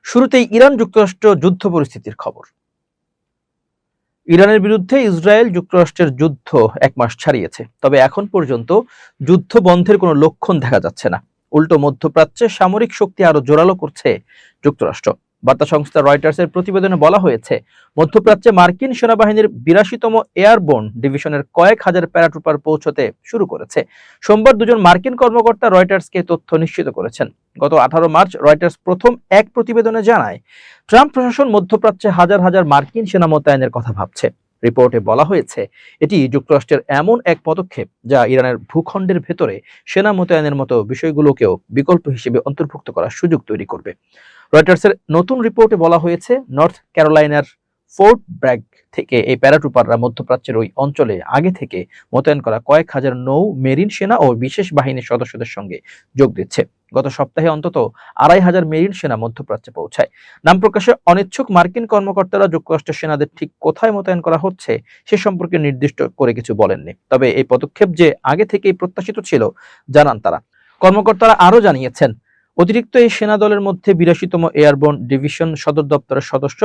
শুরুতেই ইরান যুক্তরাষ্ট্র যুদ্ধ পরিস্থিতির খবর। ইরানের বিরুদ্ধে ইসরায়েল যুক্তরাষ্ট্রের যুদ্ধ 1 মাস ছাড়িয়েছে, তবে এখন পর্যন্ত যুদ্ধ বন্ধের কোনো লক্ষণ দেখা যাচ্ছে না। উল্টো মধ্যপ্রাচ্যে সামরিক শক্তি আরো জোরালো করছে যুক্তরাষ্ট্র। বার্তা সংস্থা রয়টার্সের প্রতিবেদনে বলা হয়েছে, মধ্যপ্রাচ্যে মার্কিন সেনাবাহিনীর 82তম এয়ারবোর্ন ডিভিশনের কয়েক হাজার প্যারাট্রুপার পৌঁছতে শুরু করেছে। সোমবার দুজন মার্কিন কর্মকর্তা রয়টার্সকে তথ্য নিশ্চিত করেছেন। গত 18 মার্চ রয়টার্স প্রথম এক প্রতিবেদনে জানায়, ট্রাম্প প্রশাসন মধ্যপ্রাচ্যে হাজার হাজার মার্কিন সেনা মোতায়েনের কথা ভাবছে। রিপোর্টে বলা হয়েছে, এটি যুক্তরাষ্ট্রের এমন এক পদক্ষেপ যা ইরানের ভূখণ্ডের ভেতরে সেনা মোতায়েনের মতো বিষয়গুলোকেও বিকল্প হিসেবে অন্তর্ভুক্ত করার সুযোগ তৈরি করবে। রয়টার্সের নতুন রিপোর্টে বলা হয়েছে, নর্থ ক্যারোলাইনার ফোর্ট ব্র্যাগ থেকে এই প্যারাট্রুপাররা মধ্যপ্রাচ্যের ওই অঞ্চলে আগে থেকে মোতায়েন করা কয়েক হাজার নৌ, মেরিন সেনা ও বিশেষ বাহিনীর সদস্যদের সঙ্গে যোগ দিচ্ছে। গত সপ্তাহে অন্তত 2500 মেরিন সেনা মধ্যপ্রাচ্যে পৌঁছায়। নাম প্রকাশে অনিচ্ছুক মার্কিন কর্মকর্তারা যুক্তরাষ্ট্রের সেনাদের ঠিক কোথায় মোতায়েন করা হচ্ছে সে সম্পর্কে নির্দিষ্ট করে কিছু বলেননি। তবে এই পদক্ষেপ যে আগে থেকেই প্রত্যাশিত ছিল জানান তারা। কর্মকর্তারা আরো জানিয়েছেন, অতিরিক্ত এই সেনা দলের মধ্যে 82তম এয়ারবোর্ন ডিভিশন সদর দপ্তরের সদস্য,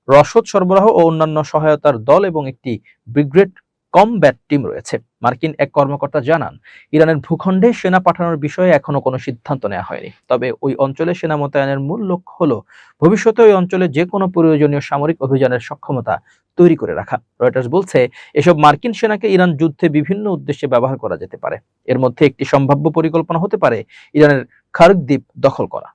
রসদ সরবরাহ ও অন্যান্য সহায়তার দল এবং একটি ব্রিগেড কমব্যাট টিম রয়েছে। মার্কিন এক কর্মকর্তা জানান, ইরানের ভূখণ্ডে সেনা পাঠানোর বিষয়ে এখনো কোনো সিদ্ধান্ত নেওয়া হয়নি। তবে ওই অঞ্চলে সেনা মোতায়েনের মূল লক্ষ্য হলো ভবিষ্যতে ওই অঞ্চলে যে কোনো প্রয়োজনীয় সামরিক অভিযানের সক্ষমতা তৈরি করে রাখা। রয়টার্স বলছে, এসব মার্কিন সেনাকে ইরান যুদ্ধে বিভিন্ন উদ্দেশ্যে ব্যবহার করা যেতে পারে। এর মধ্যে একটি সম্ভাব্য পরিকল্পনা হতে পারে ইরানের খার্ক দ্বীপ দখল করা।